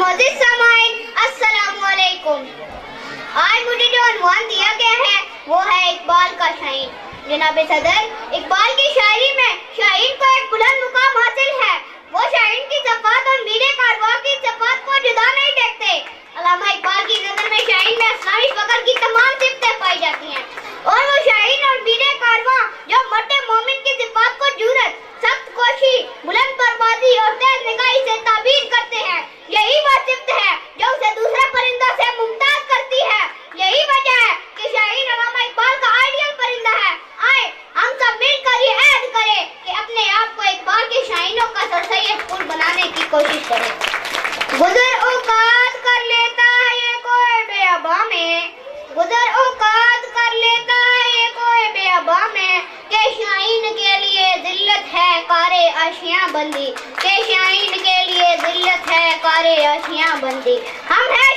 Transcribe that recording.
मोअज़्ज़िज़ सामाईन, अस्सलामु अलैकुम। आज मुझे जो उन्वान दिया गया है वो है इकबाल का शाइन। जनाब सदर, इकबाल की शायरी में शाइन को एक बुलंद मुकाम हासिल है। वो शाइन की सफ़ात और मीरे कारवां की सफ़ात को जुदा नहीं देखते। अल्लामा इकबाल की नज़र में शाइन में इस्लामी फ़क्र की तमाम सिफ़तें पाई जाती हैं और वो शाइन और मीरे कारवां जो मर्द मोमिन की सिफ़ात को जुरत, सख्त कोशी, बुलंद परवाज़ी और तेज निगाही से ताबीर करते हैं। यही वो सिफ़त है जो उसे दूसरे परिंदों से मुमताज करती है। यही वजह है कि शाइन अल्लामा इकबाल का आइडियल परिंदा है। आए हम सब मिलकर ये ऐद करें कि अपने आप को इकबाल के शाइनों का सरसैयद कुल बनाने की कोशिश करें। गुज़र औकात कर लेता है ये कोई बेअबा में, गुज़र औकात कर लेता है ये कोई बेअबा में, के शाइन के लिए जिल्लत है कारे आशियाँ बंदी, के शाइन के लिए जिल्लत है कारे आशियाँ बंदी। हम हैं